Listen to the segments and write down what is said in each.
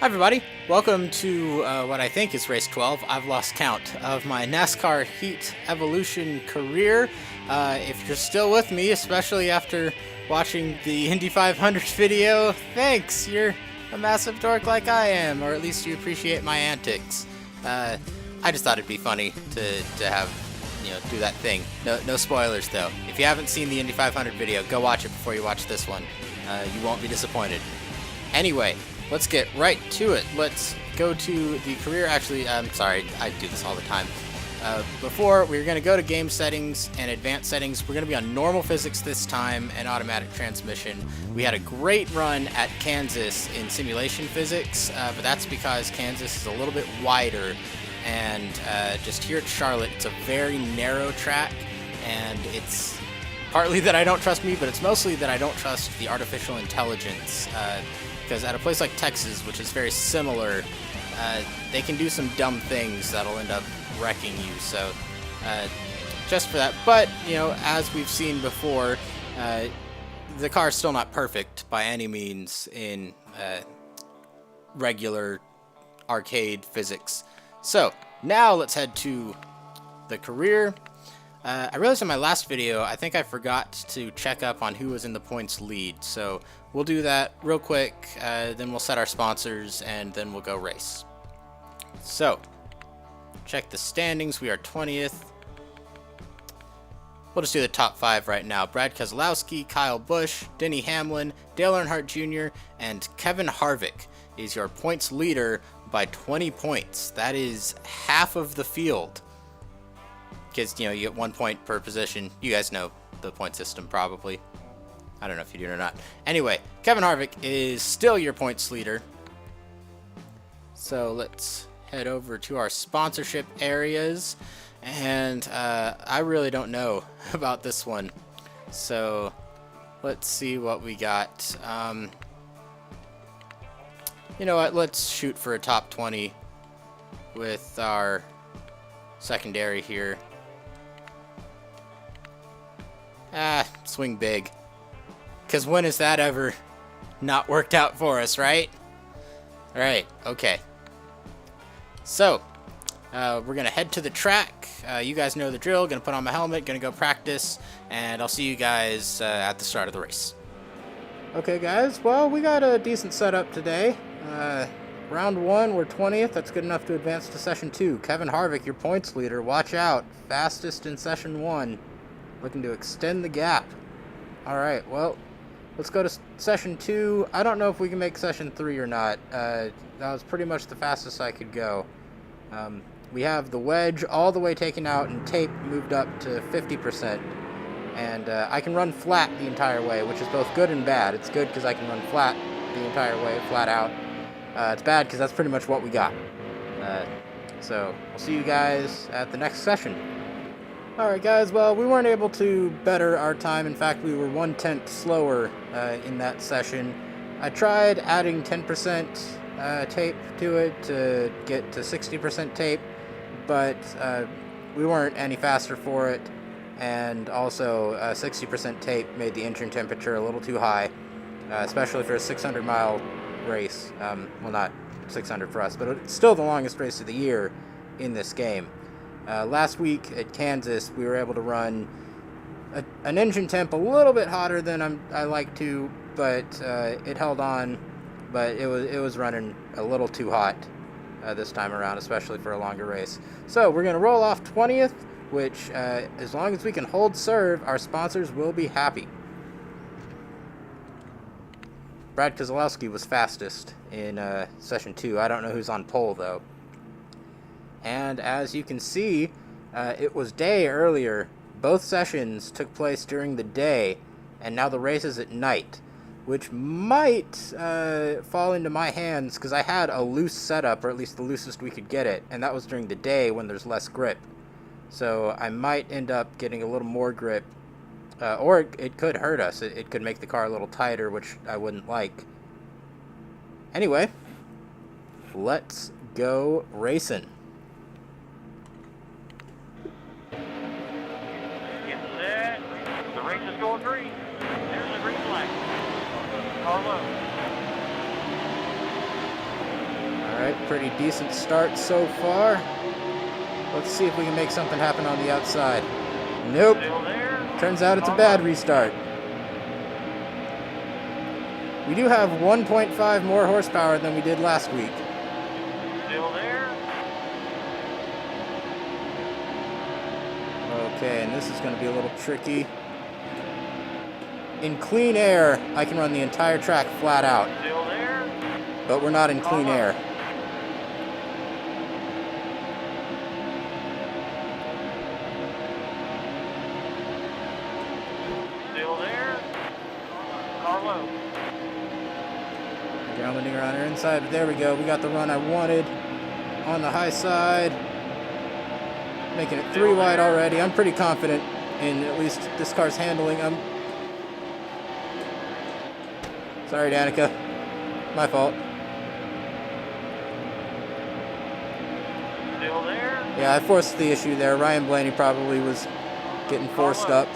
Hi everybody, welcome to what I think is race 12. I've lost count of my NASCAR Heat Evolution career. If you're still with me, especially after watching the Indy 500 video, thanks, you're a massive dork like I am, or at least you appreciate my antics. I just thought it'd be funny to have, do that thing. No spoilers though. If you haven't seen the Indy 500 video, go watch it before you watch this one. You won't be disappointed. Anyway, let's get right to it. Let's go to the career. Actually, I'm sorry, I do this all the time. Before, we're going to go to game settings and advanced settings. We're going to be on normal physics this time and automatic transmission. We had a great run at Kansas in simulation physics, but that's because Kansas is a little bit wider, and just here at Charlotte, it's a very narrow track, and it's partly that I don't trust me, but it's mostly that I don't trust the artificial intelligence. Because at a place like Texas, which is very similar, they can do some dumb things that'll end up wrecking you. So, just for that. But, as we've seen before, the car's still not perfect by any means in regular arcade physics. So, now let's head to the career. I realized in my last video, I think I forgot to check up on who was in the points lead, so we'll do that real quick, then we'll set our sponsors, and then we'll go race. So, check the standings. We are 20th. We'll just do the top 5 right now. Brad Keselowski, Kyle Busch, Denny Hamlin, Dale Earnhardt Jr., and Kevin Harvick is your points leader by 20 points. That is half of the field. Because, you get 1 point per position. You guys know the point system, probably. I don't know if you do or not. Anyway, Kevin Harvick is still your points leader. So let's head over to our sponsorship areas. And I really don't know about this one. So let's see what we got. You know what? Let's shoot for a top 20 with our secondary here. Swing big. Because when has that ever not worked out for us, right? Alright, okay. So, we're going to head to the track. You guys know the drill. Going to put on my helmet, going to go practice, and I'll see you guys at the start of the race. Okay, guys, well, we got a decent setup today. Round 1, we're 20th. That's good enough to advance to Session 2. Kevin Harvick, your points leader. Watch out. Fastest in Session 1. Looking to extend the gap. Alright, well, let's go to Session 2. I don't know if we can make Session 3 or not. That was pretty much the fastest I could go. We have the wedge all the way taken out and tape moved up to 50%. And I can run flat the entire way, which is both good and bad. It's good because I can run flat the entire way, flat out. It's bad because that's pretty much what we got. So, we'll see you guys at the next session. Alright guys, well, we weren't able to better our time. In fact, we were 1/10 slower in that session. I tried adding 10% tape to it to get to 60% tape, but we weren't any faster for it. And also, 60% tape made the engine temperature a little too high, especially for a 600-mile race. Well, not 600 for us, but it's still the longest race of the year in this game. Last week at Kansas, we were able to run an engine temp a little bit hotter than I like to, but it held on. But it was running a little too hot this time around, especially for a longer race. So we're going to roll off 20th, which as long as we can hold serve, our sponsors will be happy. Brad Keselowski was fastest in Session 2. I don't know who's on pole, though. And as you can see, it was day earlier. Both sessions took place during the day, and now the race is at night, which might fall into my hands because I had a loose setup, or at least the loosest we could get it, and that was during the day when there's less grip. So I might end up getting a little more grip, or it could hurt us. It could make the car a little tighter, which I wouldn't like. Anyway, let's go racing. Race is going green. There's the green flag. Car low. Alright, pretty decent start so far. Let's see if we can make something happen on the outside. Nope. Turns out it's a bad restart. We do have 1.5 more horsepower than we did last week. Still there? Okay, and this is going to be a little tricky. In clean air, I can run the entire track flat out. Still there? But we're not in clean air. Still there? Carlo. Grounding around our inside, but there we go. We got the run I wanted on the high side. Making it 3 wide already. I'm pretty confident in at least this car's handling. Sorry, Danica. My fault. Still there? Yeah, I forced the issue there. Ryan Blaney probably was getting forced up.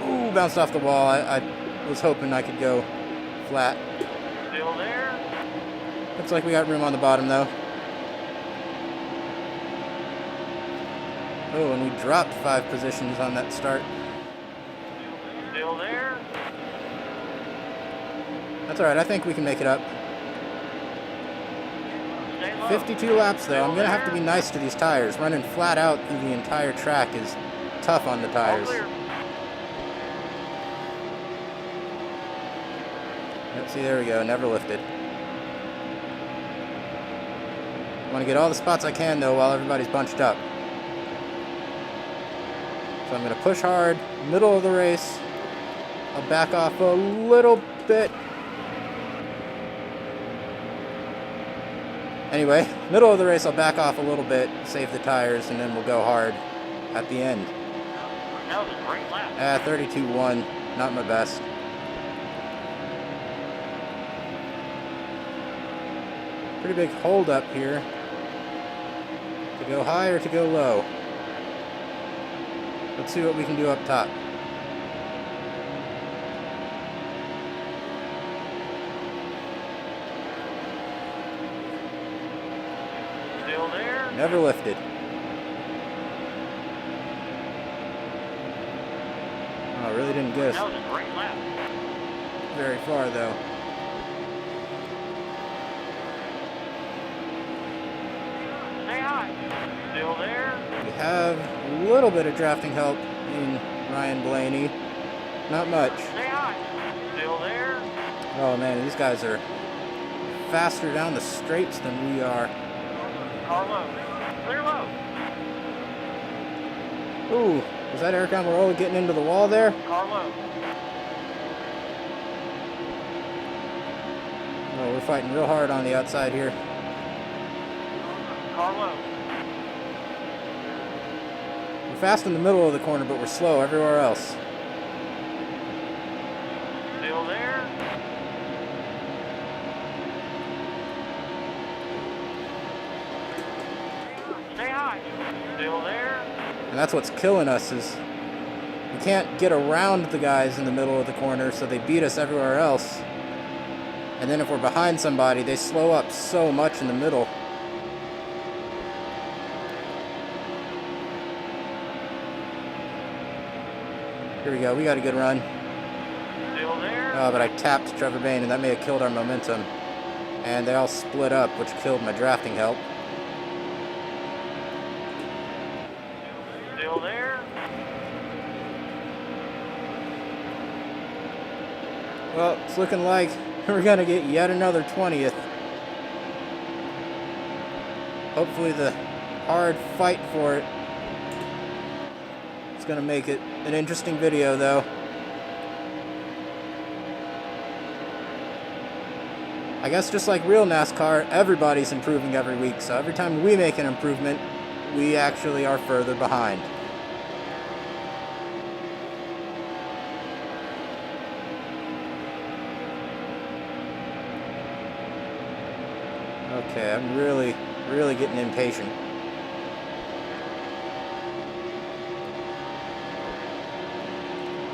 Ooh, bounced off the wall. I was hoping I could go flat. Still there? Looks like we got room on the bottom, though. Oh, and we dropped 5 positions on that start. Still there? That's alright, I think we can make it up. Stay low. 52 laps, though. I'm going to have to be nice to these tires. Running flat out through the entire track is tough on the All tires. clear. Yep, see, there we go. Never lifted. I want to get all the spots I can, though, while everybody's bunched up. So I'm going to push hard, middle of the race. I'll back off a little bit. Anyway, middle of the race, I'll back off a little bit, save the tires, and then we'll go hard at the end. That was a great lap. 32-1, not my best. Pretty big hold up here. To go high or to go low. Let's see what we can do up top. Still there? Never lifted. Oh, really didn't get That us was a great lap. very far, though. Stay high. Still there? We have a little bit of drafting help in Ryan Blaney. Not much. Stay high. Still there? Oh man, these guys are faster down the straights than we are. Carlo. Clear low. Ooh, was that Eric Almirola getting into the wall there? Carlo. Oh, we're fighting real hard on the outside here. Carlo. We're fast in the middle of the corner, but we're slow everywhere else. Still there? Stay high. Still there? And that's what's killing us is we can't get around the guys in the middle of the corner, so they beat us everywhere else. And then if we're behind somebody, they slow up so much in the middle. Here we go, we got a good run. Still there? Oh, but I tapped Trevor Bayne, and that may have killed our momentum. And they all split up, which killed my drafting help. Still there? Well, it's looking like we're going to get yet another 20th. Hopefully the hard fight for it is going to make it an interesting video, though. I guess just like real NASCAR, everybody's improving every week, so every time we make an improvement, we actually are further behind. Okay, I'm really getting impatient.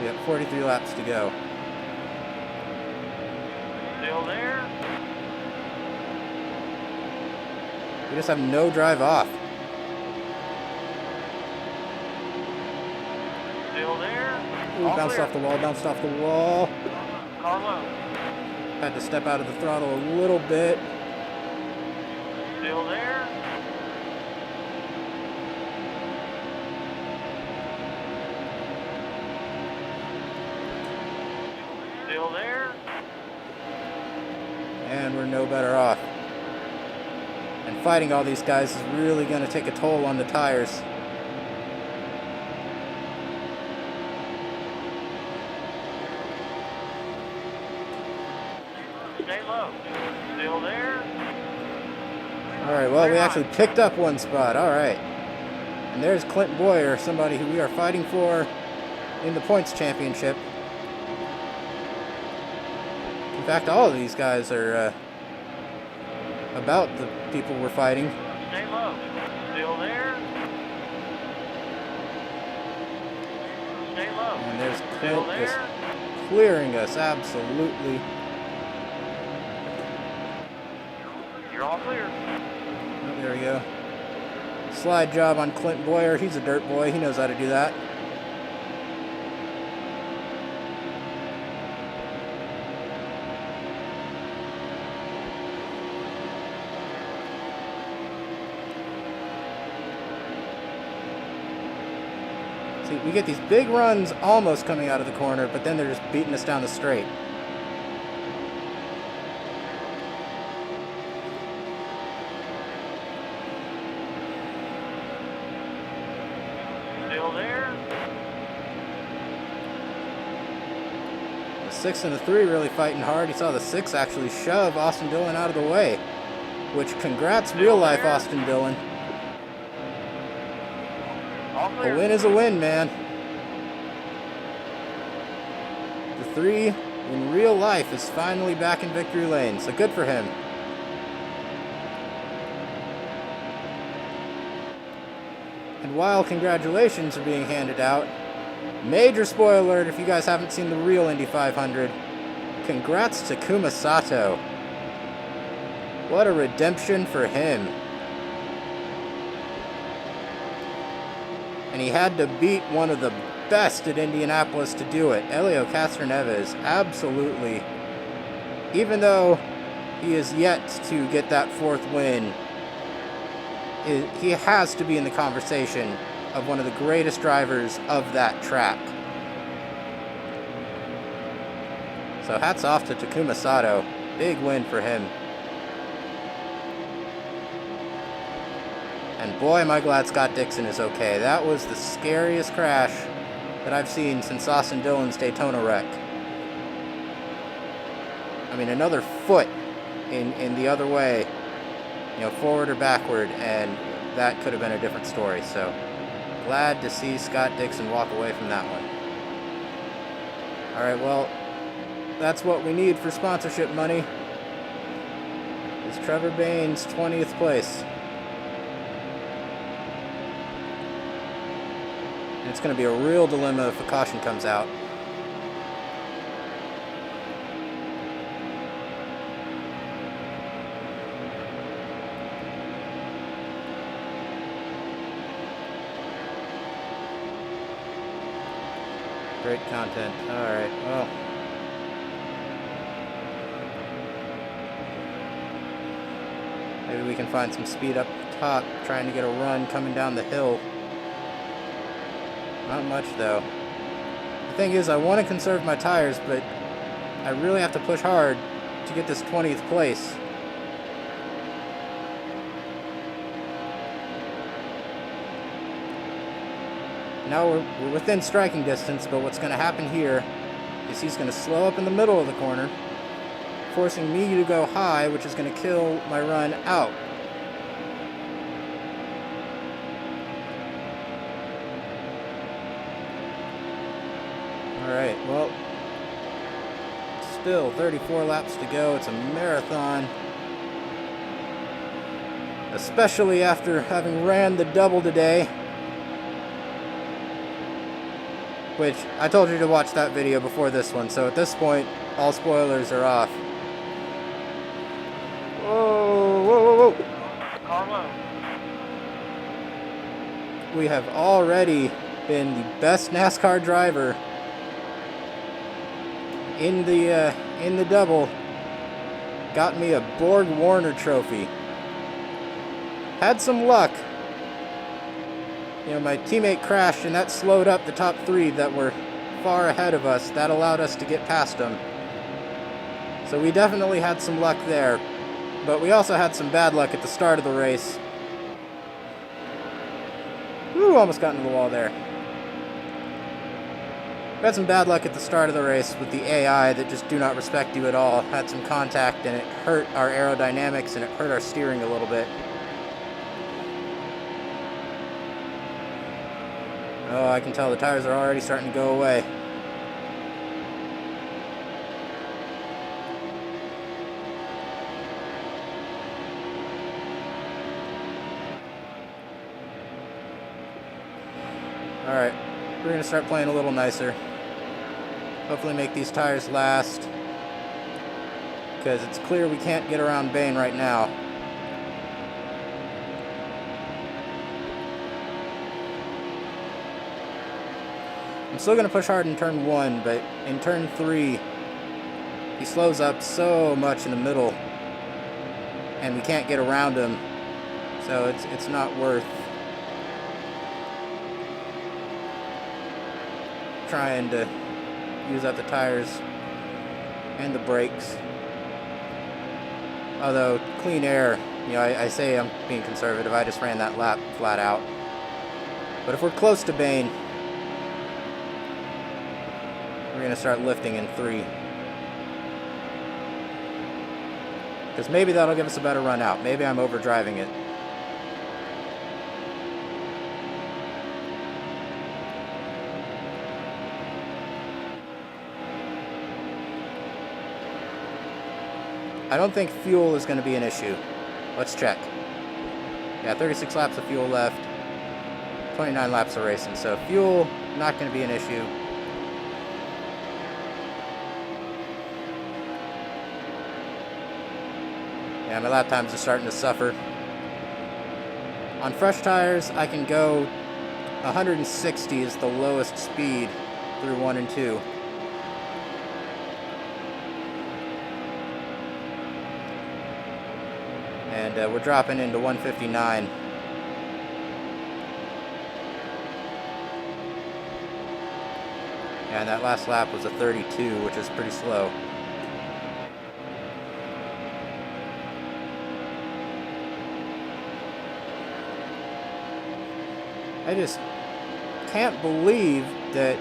We have 43 laps to go. Still there? We just have no drive off. Still there? Ooh, All bounced clear. off the wall, bounced off the wall. Car low. Had to step out of the throttle a little bit. Still there? Still there? And we're no better off. And fighting all these guys is really going to take a toll on the tires. Stay low. Still there? Alright, well, we actually picked up one spot. Alright. And there's Clint Boyer, somebody who we are fighting for in the points championship. In fact, all of these guys are about the people we're fighting. Stay low. Still there? Stay low. And there's Still Clint just there? clearing us, absolutely. You're all clear. Oh, there we go. Slide job on Clint Boyer. He's a dirt boy. He knows how to do that. See, we get these big runs almost coming out of the corner, but then they're just beating us down the straight. Still there? The 6 and the 3 really fighting hard. You saw the 6 actually shove Austin Dillon out of the way, which congrats real life Austin Dillon. All A clear. win is a win, man. The 3 in real life is finally back in victory lane, so good for him. And while congratulations are being handed out, major spoiler alert if you guys haven't seen the real Indy 500, congrats to Kuma Sato. What a redemption for him. And he had to beat one of the best at Indianapolis to do it, Helio Castroneves. Absolutely. Even though he is yet to get that 4th win, he has to be in the conversation of one of the greatest drivers of that track. So hats off to Takuma Sato. Big win for him. And boy, am I glad Scott Dixon is okay. That was the scariest crash that I've seen since Austin Dillon's Daytona wreck. I mean, another foot in the other way, you know, forward or backward, and that could have been a different story. So glad to see Scott Dixon walk away from that one. All right, well, that's what we need for sponsorship money. Is Trevor Bain's 20th place. And it's going to be a real dilemma if a caution comes out. Great content. Alright, well. Maybe we can find some speed up top, trying to get a run coming down the hill. Not much, though. The thing is, I want to conserve my tires, but I really have to push hard to get this 20th place. Now we're within striking distance, but what's going to happen here is he's going to slow up in the middle of the corner, forcing me to go high, which is going to kill my run out. Alright, well, still 34 laps to go. It's a marathon. Especially after having ran the double today. Which, I told you to watch that video before this one, so at this point, all spoilers are off. we have already been the best NASCAR driver in the double. Got me a Borg Warner trophy. Had some luck. You know, my teammate crashed and that slowed up the top three that were far ahead of us. That allowed us to get past them. So we definitely had some luck there. But we also had some bad luck at the start of the race. Woo, almost got into the wall there. We had some bad luck at the start of the race with the AI that just do not respect you at all. Had some contact and it hurt our aerodynamics and it hurt our steering a little bit. Oh, I can tell the tires are already starting to go away. Alright, we're going to start playing a little nicer. Hopefully make these tires last. Because it's clear we can't get around Bane right now. I'm still going to push hard in turn 1, but in turn 3, he slows up so much in the middle. And we can't get around him. So it's not worth trying to use up the tires and the brakes. Although clean air, you know, I say I'm being conservative. I just ran that lap flat out. But if we're close to Bane, we're gonna start lifting in 3. Because maybe that'll give us a better run out. Maybe I'm overdriving it. I don't think fuel is going to be an issue. Let's check. Yeah, 36 laps of fuel left. 29 laps of racing. So fuel, not going to be an issue. Yeah, my lap times are starting to suffer. On fresh tires, I can go 160 is the lowest speed through 1 and 2. And we're dropping into 159. And that last lap was a 32, which is pretty slow. I just can't believe that,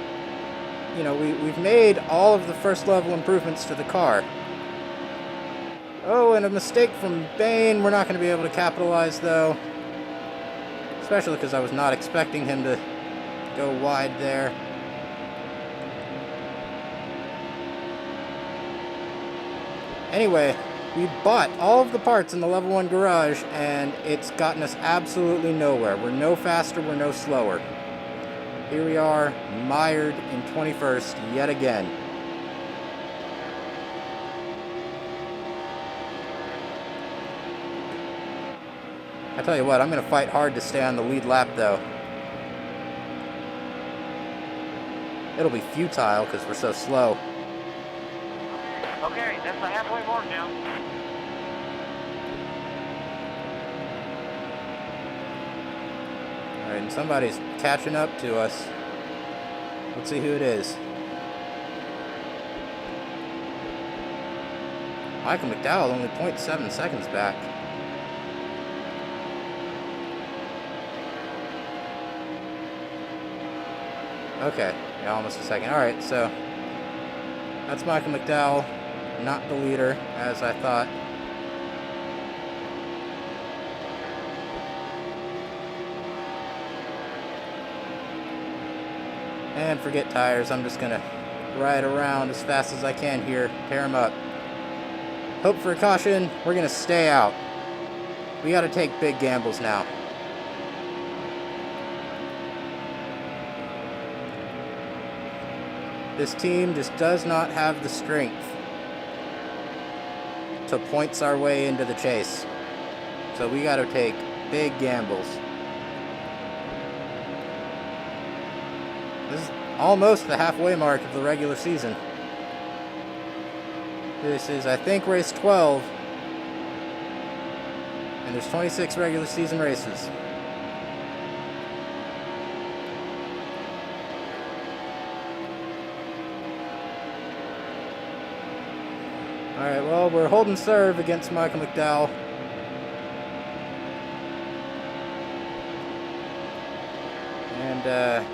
you know, we've made all of the first level improvements to the car. Oh, and a mistake from Bane. We're not going to be able to capitalize, though. Especially because I was not expecting him to go wide there. Anyway, we bought all of the parts in the level 1 garage, and it's gotten us absolutely nowhere. We're no faster, we're no slower. Here we are, mired in 21st yet again. I tell you what, I'm going to fight hard to stay on the lead lap, though. It'll be futile because we're so slow. Okay, that's the halfway mark now. Alright, and somebody's catching up to us. Let's see who it is. Michael McDowell only 0.7 seconds back. Okay, yeah, almost a second. Alright, so that's Michael McDowell, not the leader, as I thought. And forget tires, I'm just gonna ride around as fast as I can here, tear them up. Hope for a caution, we're gonna stay out. We gotta take big gambles now. This team just does not have the strength to points our way into the chase. So we got to take big gambles. almost the halfway mark of the regular season. This is, I think, race 12. And there's 26 regular season races. Alright, well, we're holding serve against Michael McDowell. And,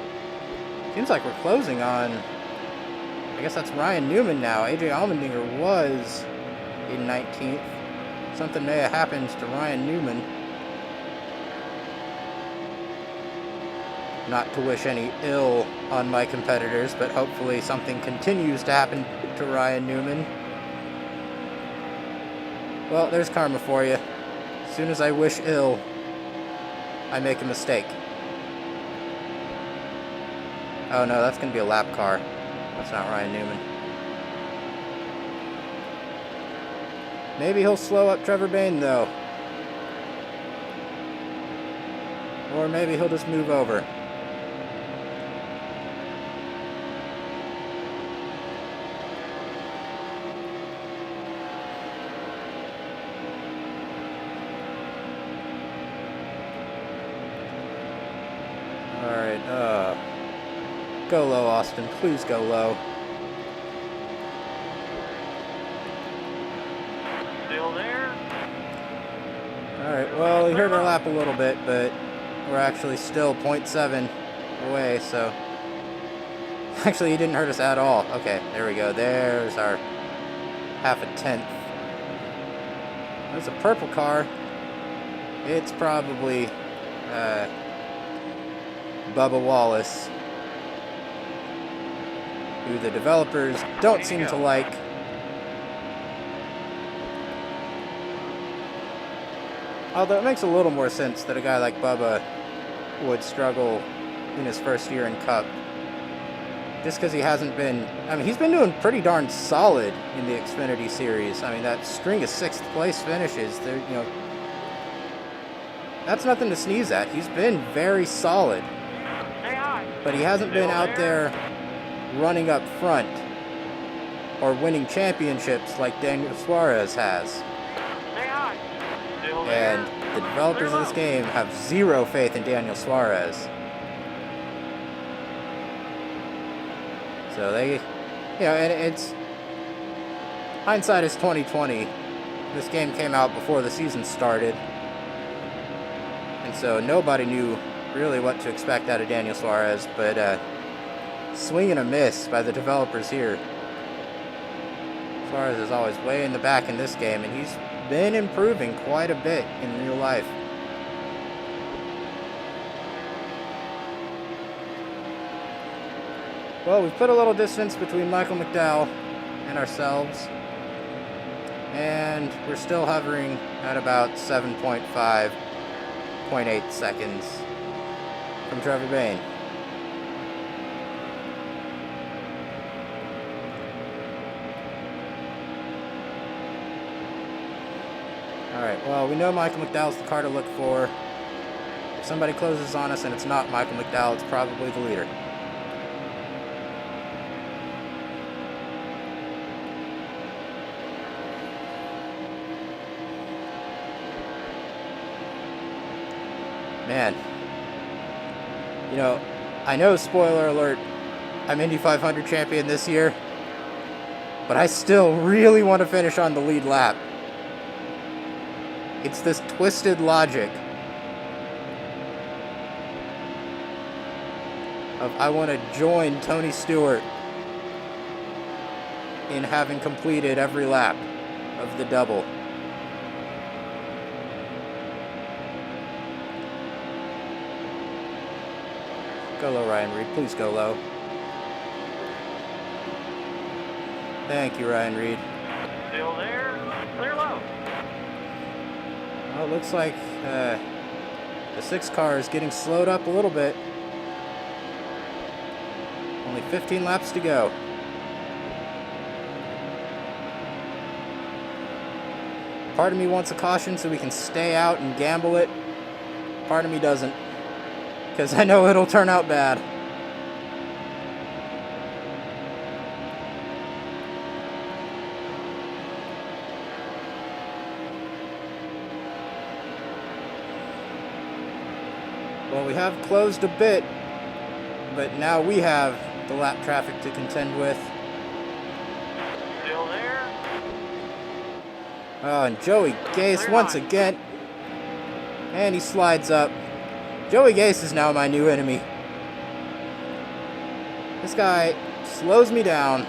seems like we're closing on, I guess that's Ryan Newman now. AJ Allmendinger was in 19th. Something may have happened to Ryan Newman. Not to wish any ill on my competitors, but hopefully something continues to happen to Ryan Newman. Well, there's karma for you. As soon as I wish ill, I make a mistake. Oh no, that's going to be a lap car. That's not Ryan Newman. Maybe he'll slow up Trevor Bayne, though. Or maybe he'll just move over. Alright, go low, Austin. Please go low. Still there? Alright, well, we hurt our lap a little bit, but we're actually still 0.7 away, so... Actually, he didn't hurt us at all. Okay, there we go. There's our half a tenth. There's a purple car. It's probably Bubba Wallace, who the developers don't seem to like. Although it makes a little more sense that a guy like Bubba would struggle in his first year in Cup. Just because he hasn't been... I mean, he's been doing pretty darn solid in the Xfinity Series. I mean, that string of 6th place finishes, they're, you know... That's nothing to sneeze at. He's been very solid. But he hasn't been out there running up front or winning championships like Daniel Suarez has. And the developers of this game have zero faith in Daniel Suarez. So they, you know, and it's, hindsight is 2020. This game came out before the season started. And so nobody knew really what to expect out of Daniel Suarez, but swing and a miss by the developers here. Suarez is always way in the back in this game, and he's been improving quite a bit in real life. Well, we've put a little distance between Michael McDowell and ourselves, and we're still hovering at about 7.5, 0.8 seconds from Trevor Bayne. Alright, well, we know Michael McDowell's the car to look for. If somebody closes on us and it's not Michael McDowell, it's probably the leader. Man. You know, I know, spoiler alert, I'm Indy 500 champion this year, but I still really want to finish on the lead lap. It's this twisted logic of I want to join Tony Stewart in having completed every lap of the double. Go low, Ryan Reed. Please go low. Thank you, Ryan Reed. Still there? Clear low. Well, it looks like the 6 car is getting slowed up a little bit. Only 15 laps to go. Part of me wants a caution so we can stay out and gamble it. Part of me doesn't, because I know it'll turn out bad. Well, we have closed a bit, but now we have the lap traffic to contend with. Still there. Oh, and Joey Gase Clear once line. again. And he slides up. Joey Gase is now my new enemy. This guy slows me down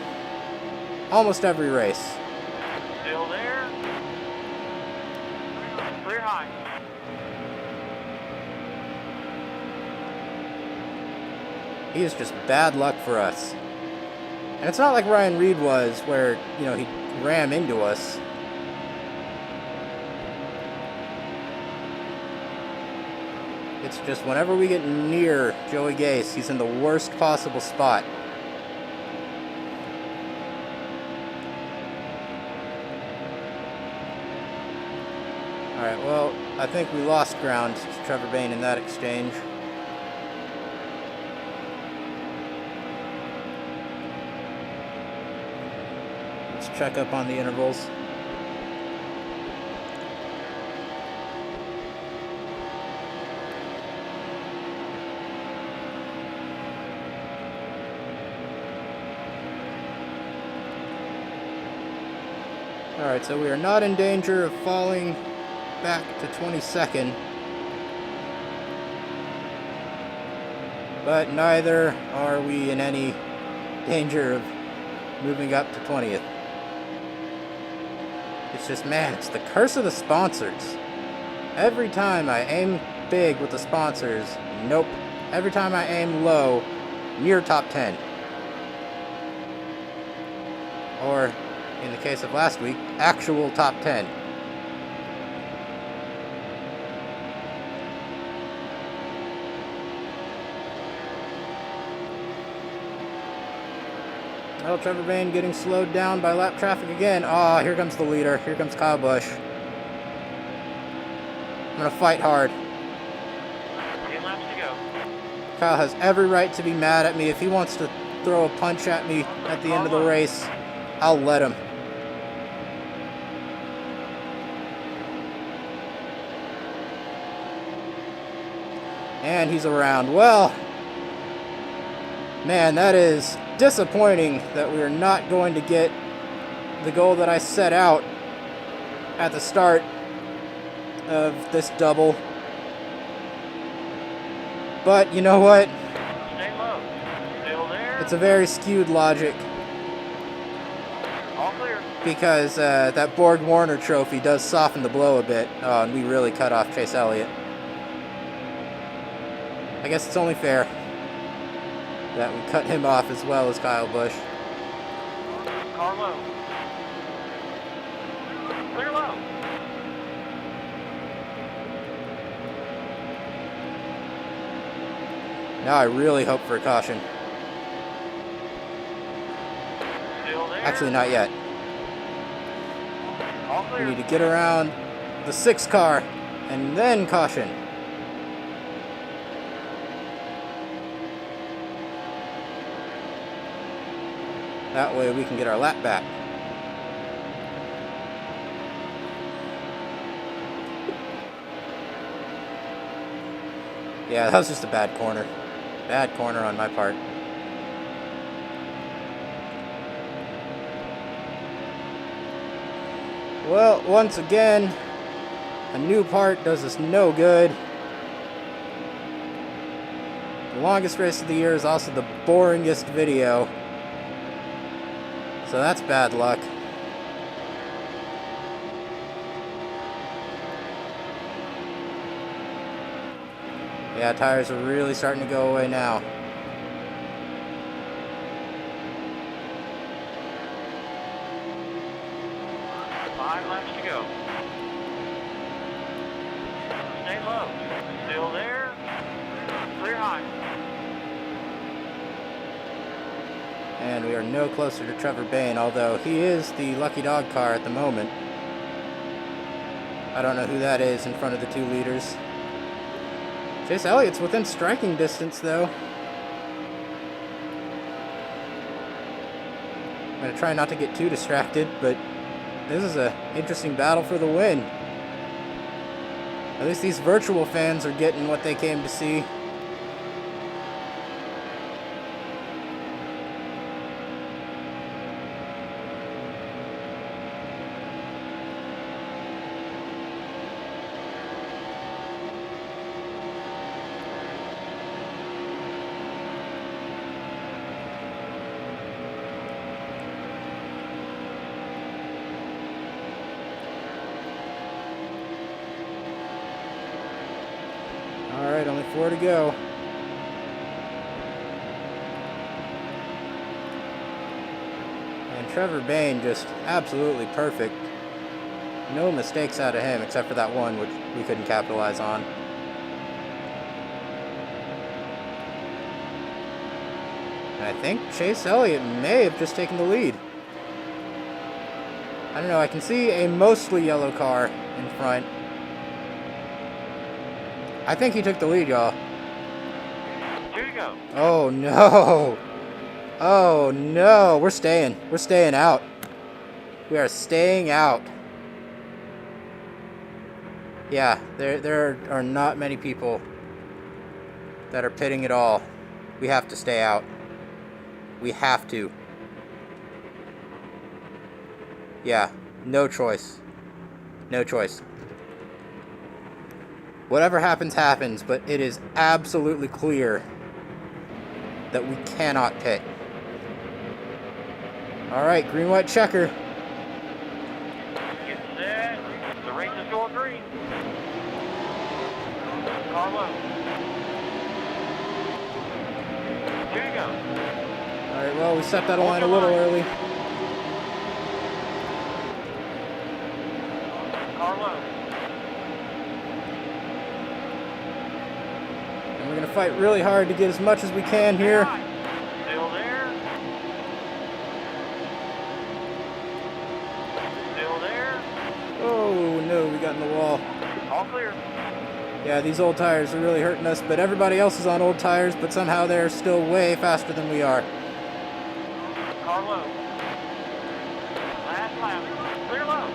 almost every race. Still there. Clear high. He is just bad luck for us. And it's not like Ryan Reed was, where, you know, he'd ram into us. It's just whenever we get near Joey Gase, he's in the worst possible spot. Alright, well, I think we lost ground to Trevor Bayne in that exchange. Let's check up on the intervals. Alright, so we are not in danger of falling back to 22nd. But neither are we in any danger of moving up to 20th. It's just, man, it's the curse of the sponsors. Every time I aim big with the sponsors, nope. Every time I aim low, near top 10. Or, in the case of last week, actual top 10. Oh, Trevor Bayne getting slowed down by lap traffic again. Oh, here comes the leader. Here comes Kyle Busch. I'm going to fight hard. 10 laps to go. Kyle has every right to be mad at me. If he wants to throw a punch at me at the end of the race, I'll let him. And he's around. Well, man, that is disappointing that we are not going to get the goal that I set out at the start of this double. But you know what? Stay low. Still there. It's a very skewed logic, All clear. because that Borg Warner trophy does soften the blow a bit. Oh, and we really cut off Chase Elliott. I guess it's only fair that we cut him off as well as Kyle Busch. Car low. Clear low. Now I really hope for a caution. Still there. Actually, not yet. All We clear. need to get around the 6 car and then caution. That way we can get our lap back. Yeah, that was just a bad corner. Bad corner on my part. Well, once again, a new part does us no good. The longest race of the year is also the boringest video. So that's bad luck. Yeah, tires are really starting to go away now. Five laps to go. Stay low. Still there. Clear high. And we are no closer to Trevor Bayne, although he is the lucky dog car at the moment. I don't know who that is in front of the 2 leaders. Chase Elliott's within striking distance, though. I'm going to try not to get too distracted, but this is an interesting battle for the win. At least these virtual fans are getting what they came to see. Alright, only 4 to go. And Trevor Bayne just absolutely perfect. No mistakes out of him except for that one which we couldn't capitalize on. And I think Chase Elliott may have just taken the lead. I don't know, I can see a mostly yellow car in front. I think he took the lead, y'all. Here you go. Oh no! Oh no! We're staying. We're staying out. We are staying out. Yeah, there are not many people that are pitting at all. We have to stay out. We have to. Yeah, no choice. No choice. Whatever happens, happens, but it is absolutely clear that we cannot pit. Alright, green, white, checker. Get set. The race is going green. Car low. Here you go. Alright, well, we set that line a little early. Car low. And we're going to fight really hard to get as much as we can here. Still there. Still there. Oh, no, we got in the wall. All clear. Yeah, these old tires are really hurting us, but everybody else is on old tires, but somehow they're still way faster than we are. Car low. Last lap. Clear low.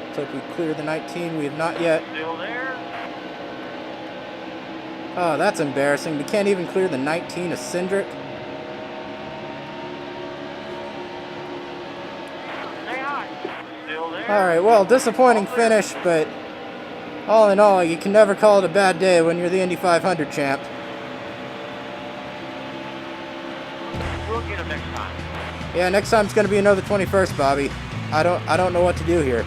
Let's hope we clear the 19. We have not yet. Still there. Oh, that's embarrassing. We can't even clear the 19 of Cindric. Stay high. Still there. Alright, well, disappointing finish, but all in all, you can never call it a bad day when you're the Indy 500 champ. We'll get him next time. Yeah, next time's gonna be another 21st, Bobby. I don't know what to do here.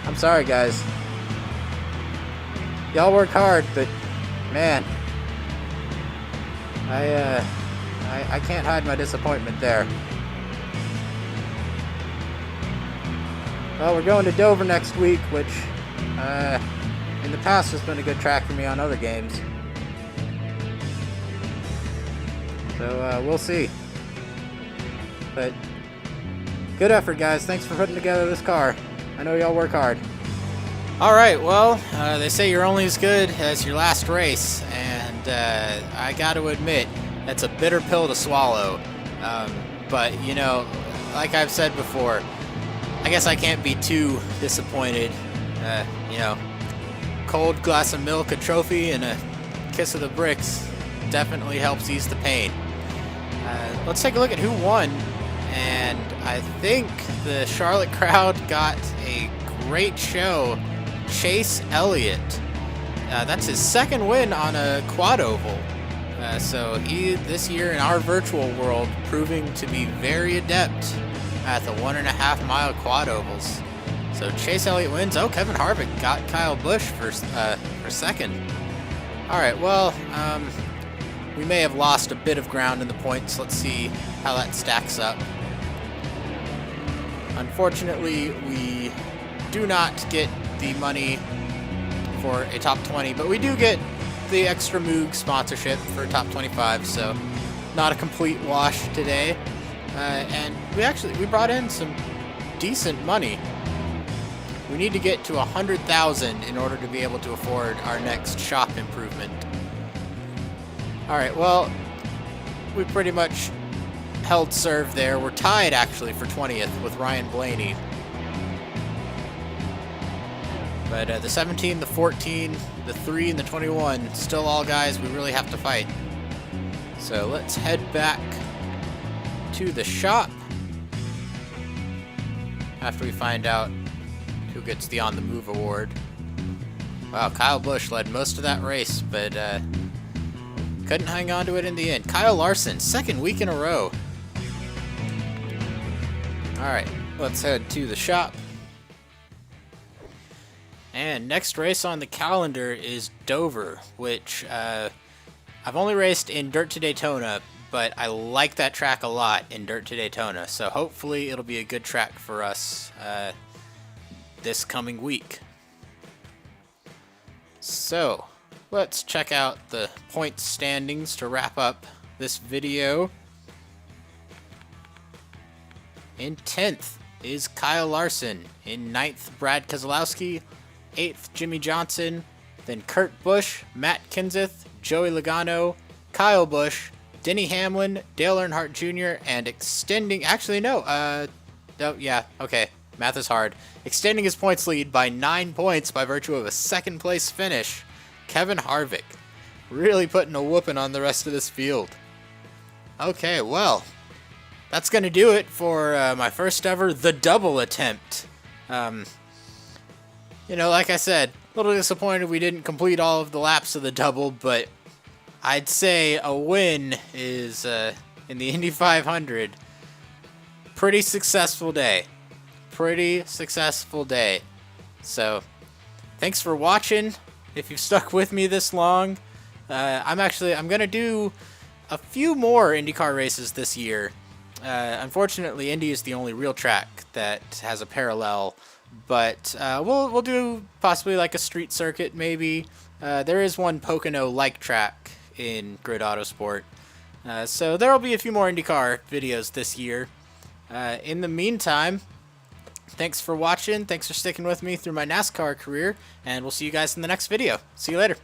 I'm sorry, guys. Y'all work hard, but man, I can't hide my disappointment there. Well, we're going to Dover next week, which in the past has been a good track for me on other games. So we'll see. But good effort, guys. Thanks for putting together this car. I know y'all work hard. All right, well, they say you're only as good as your last race, and I got to admit, that's a bitter pill to swallow. But, you know, like I've said before, I guess I can't be too disappointed. You know, cold glass of milk, a trophy, and a kiss of the bricks definitely helps ease the pain. Let's take a look at who won. And I think the Charlotte crowd got a great show. Chase Elliott. That's his second win on a quad oval. So he, this year in our virtual world, proving to be very adept at the 1.5 mile quad ovals. So Chase Elliott wins. Oh, Kevin Harvick got Kyle Busch for second. All right, well, we may have lost a bit of ground in the points. Let's see how that stacks up. Unfortunately, we do not get the money for a top 20, but we do get the extra Moog sponsorship for top 25, so not a complete wash today. And we brought in some decent money. We need to get to 100,000 in order to be able to afford our next shop improvement. All right, well, we pretty much held serve there. We're tied, actually, for 20th with Ryan Blaney. But the 17, the 14, the 3, and the 21, still all guys we really have to fight. So let's head back to the shop after we find out who gets the On the Move award. Wow, Kyle Busch led most of that race, but couldn't hang on to it in the end. Kyle Larson, second week in a row. Alright, let's head to the shop. And next race on the calendar is Dover, which I've only raced in Dirt to Daytona, but I like that track a lot in Dirt to Daytona, so hopefully it'll be a good track for us this coming week. So, let's check out the point standings to wrap up this video. In 10th is Kyle Larson. In 9th, Brad Keselowski. 8th, Jimmy Johnson. Then Kurt Busch, Matt Kenseth, Joey Logano, Kyle Busch, Denny Hamlin, Dale Earnhardt Jr., and extending... Actually, no. Oh, yeah, okay. Math is hard. Extending his points lead by 9 points by virtue of a second-place finish, Kevin Harvick. Really putting a whooping on the rest of this field. Okay, well, that's going to do it for my first ever The Double attempt. You know, like I said, a little disappointed we didn't complete all of the laps of the double, but I'd say a win is, in the Indy 500, pretty successful day. Pretty successful day. So, thanks for watching. If you've stuck with me this long, I'm going to do a few more IndyCar races this year. Unfortunately, Indy is the only real track that has a parallel, but we'll do possibly like a street circuit maybe. There is one Pocono-like track in Grid Autosport. So there will be a few more IndyCar videos this year. In the meantime, thanks for watching. Thanks for sticking with me through my NASCAR career, and we'll see you guys in the next video. See you later.